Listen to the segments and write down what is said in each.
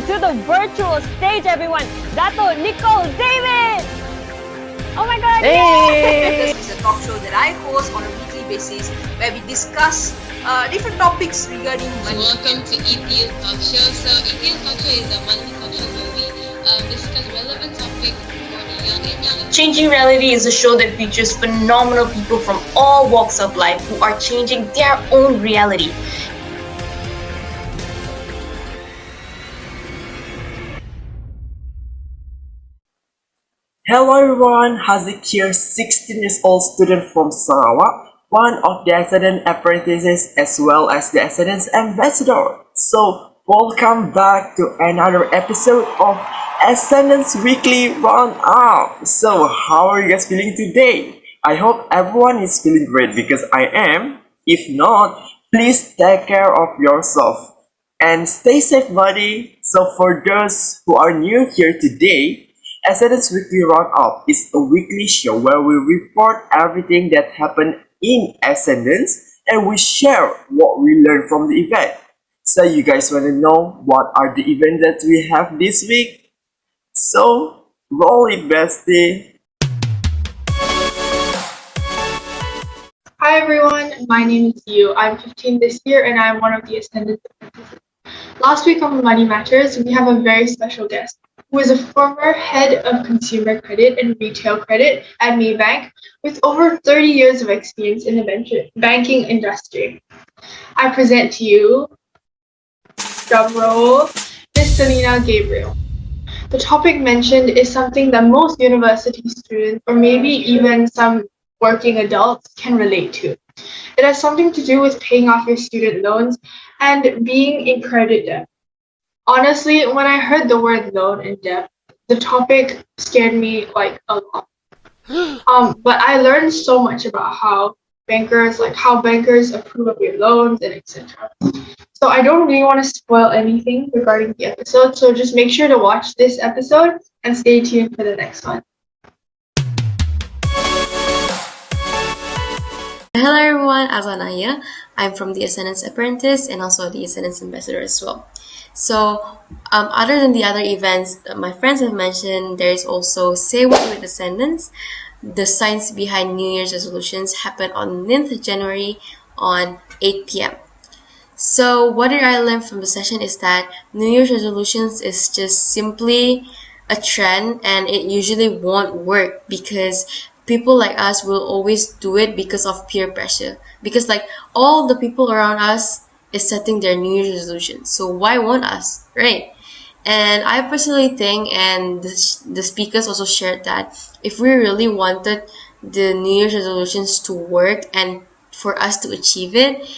to the virtual stage, everyone. Dato Nicole David! Oh my god! Hey! This is a talk show that I host on a weekly basis where we discuss different topics regarding money. So welcome to EP2 Talk Show. So EP2 Talk Show is a monthly talk show where we discuss relevant topics for the young and young. Changing Reality is a show that features phenomenal people from all walks of life who are changing their own reality. Hello everyone, Haziq here, 16 years old student from Sarawak, one of the Ascendance Apprentices as well as the Ascendance Ambassador. So, welcome back to another episode of Ascendance Weekly Roundup. So, how are you guys feeling today? I hope everyone is feeling great because I am. If not, please take care of yourself and stay safe, buddy. So, for those who are new here today, Ascendance Weekly Roundup is a weekly show where we report everything that happened in Ascendance and we share what we learned from the event. So you guys want to know what are the events that we have this week? So, roll it, bestie! Hi everyone, my name is Yu. I'm 15 this year and I'm one of the Ascendance Apprentices. Last week on Money Matters, we have a very special guest who is a former head of consumer credit and retail credit at Maybank with over 30 years of experience in the banking industry. I present to you, drumroll, Ms. Selena Gabriel. The topic mentioned is something that most university students, or maybe even some working adults, can relate to. It has something to do with paying off your student loans and being in credit debt. Honestly, when I heard the word loan and debt, the topic scared me like a lot. But I learned so much about how bankers approve of your loans and etc. So I don't really want to spoil anything regarding the episode, so just make sure to watch this episode and stay tuned for the next one. Hello everyone, Azana here. I'm from the Ascendance Apprentice and also the Ascendance Ambassador as well. So, other than the other events that my friends have mentioned, there is also Say What with Ascendance. The science behind New Year's resolutions happened on 9th January on 8 p.m. So, what did I learn from the session is that New Year's resolutions is just simply a trend and it usually won't work because people like us will always do it because of peer pressure. Because like all the people around us is setting their New Year's resolutions. So why won't us, right? And I personally think, and the speakers also shared that if we really wanted the New Year's resolutions to work and for us to achieve it,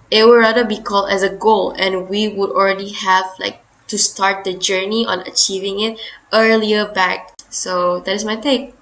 it would rather be called as a goal and we would already have like to start the journey on achieving it earlier back. So that is my take.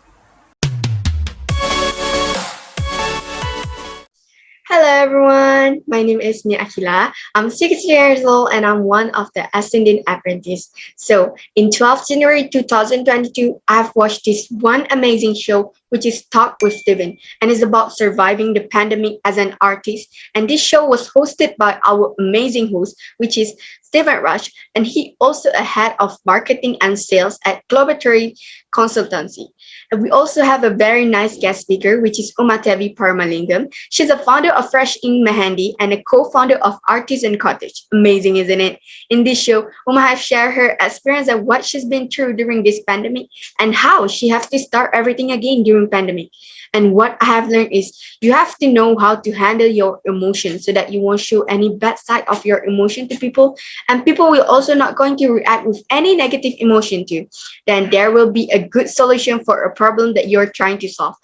Hello everyone, my name is Aqil. I'm 16 years old and I'm one of the Ascendance Apprentice. So in 12th January 2022, I've watched this one amazing show which is Talk with Steven and is about surviving the pandemic as an artist. And this show was hosted by our amazing host, which is Stephen Rush, and he also a head of marketing and sales at Globality Consultancy. And we also have a very nice guest speaker, which is Umatevi Paramalingam. She's a founder of Fresh in Mehendi and a co-founder of Artisan Cottage. Amazing, isn't it? In this show, Uma has shared her experience of what she's been through during this pandemic and how she has to start everything again during pandemic. And what I have learned is you have to know how to handle your emotions so that you won't show any bad side of your emotion to people. And people will also not going to react with any negative emotion too. Then there will be a good solution for a problem that you're trying to solve.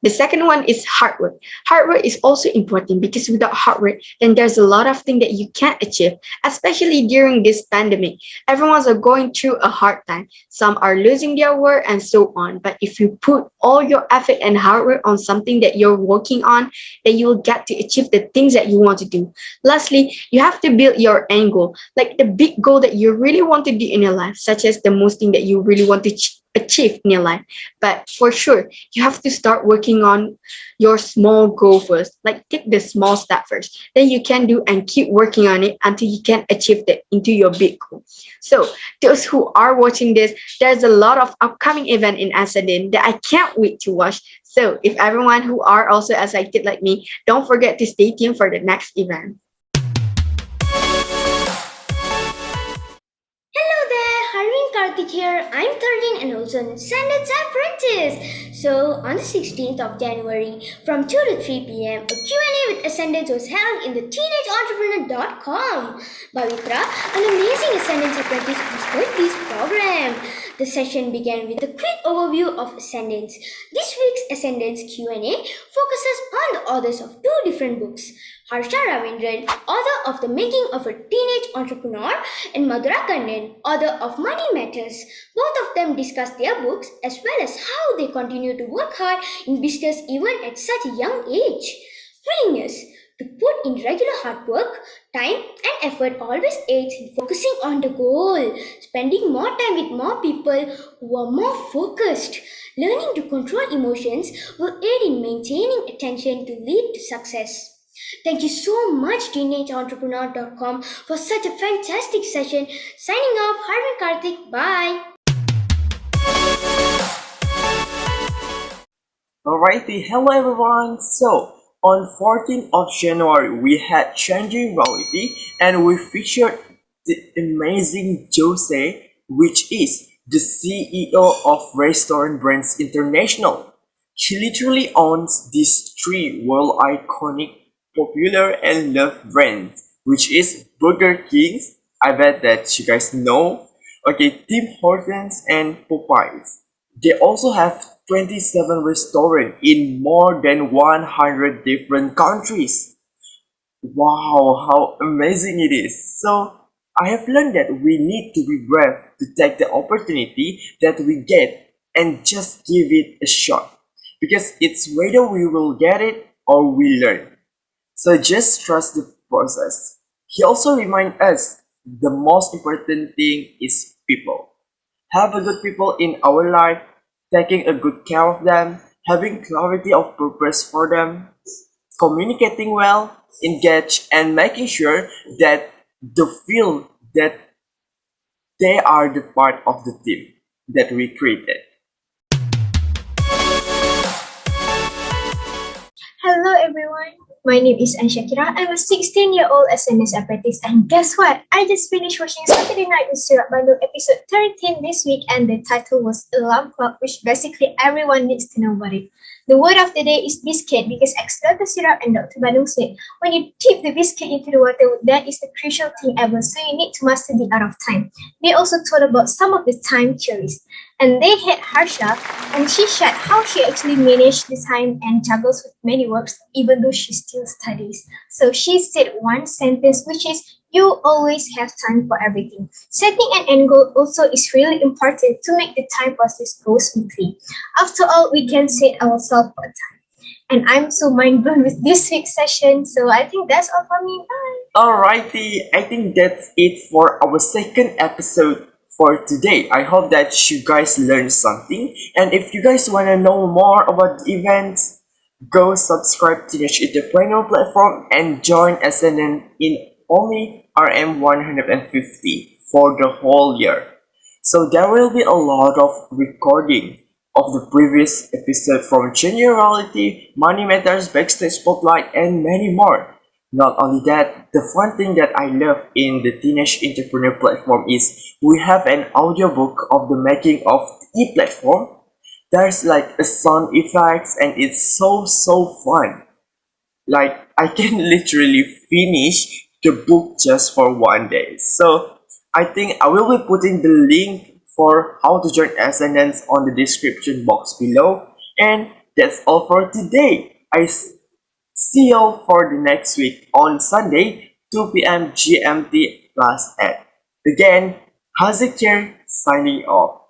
The second one is hard work. Hard work is also important because without hard work, then there's a lot of things that you can't achieve, especially during this pandemic. Everyone's going through a hard time. Some are losing their work and so on. But if you put all your effort and hard work on something that you're working on, then you will get to achieve the things that you want to do. Lastly, you have to build your end goal, like the big goal that you really want to do in your life, such as the most thing that you really want to achieve in your life. But for sure, you have to start working on your small goal first. Like take the small step first. Then you can do and keep working on it until you can achieve that into your big goal. So those who are watching this, there's a lot of upcoming event in Ascendance that I can't wait to watch. So if everyone who are also excited like me, don't forget to stay tuned for the next event. Hello there, Harvin Karthik here. I'm 13 and also an Ascendance Apprentice. So on the 16th of January from 2 to 3 p.m. a Q&A with Ascendance was held in the teenageentrepreneur.com. Bhavitra, an amazing Ascendance Apprentice, hosted this program. The session began with a quick overview of Ascendance. This week's Ascendance Q&A focuses on the authors of two different books. Harsha Ravindran, author of The Making of a Teenage Entrepreneur, and Madhura Kannan, author of Money Matters. Both of them discuss their books as well as how they continue to work hard in business even at such a young age. Willingness to put in regular hard work, time and effort always aids in focusing on the goal. Spending more time with more people who are more focused. Learning to control emotions will aid in maintaining attention to lead to success. Thank you so much, teenageentrepreneur.com, for such a fantastic session. Signing off, Harvin Karthik. Bye. Alrighty, hello everyone. So, on 14th of January, we had Changing Reality and we featured the amazing Jose, which is the CEO of Restaurant Brands International. She literally owns these three world iconic, popular and loved brands, which is Burger King's, I bet that you guys know, okay, Tim Hortons and Popeyes. They also have 27 restaurants in more than 100 different countries. Wow, how amazing it is. So, I have learned that we need to be brave to take the opportunity that we get and just give it a shot. Because it's whether we will get it or we learn. So just trust the process. He also reminds us the most important thing is people. Have a good people in our life, taking a good care of them, having clarity of purpose for them, communicating well, engage, and making sure that they feel that they are the part of the team that we created. Hello everyone, my name is Anshakira. I'm a 16-year-old Ascendance Apprentice, and guess what? I just finished watching Saturday Night with Syrup Bandung episode 13 this week, and the title was Alarm Clock, which basically everyone needs to know about it. The word of the day is biscuit because ex-Dr. Syrup and Dr. Bandung said, when you dip the biscuit into the water, that is the crucial thing ever, so you need to master the art of time. They also told about some of the time theories. And they had Harsha, and she shared how she actually managed the time and juggles with many works, even though she still studies. So she said one sentence, which is, you always have time for everything. Setting an end goal also is really important to make the time process go smoothly. After all, we can set ourselves for time. And I'm so mind blown with this week's session, so I think that's all for me. Bye. Alrighty, I think that's it for our second episode for today. I hope that you guys learned something. And if you guys want to know more about the events, go subscribe to the Entrepreneur platform and join Ascendant in only RM150 for the whole year. So there will be a lot of recording of the previous episode from Generality, Money Matters, Backstage Spotlight, and many more. Not only that, the fun thing that I love in the Teenage Entrepreneur platform is we have an audiobook of the making of the e-platform. There's like a sound effects and it's so fun. Like I can literally finish the book just for one day. So I think I will be putting the link for how to join Ascendance on the description box below. And that's all for today. See y'all for the next week on Sunday, 2 p.m. GMT plus 8. Again, Haziq here signing off.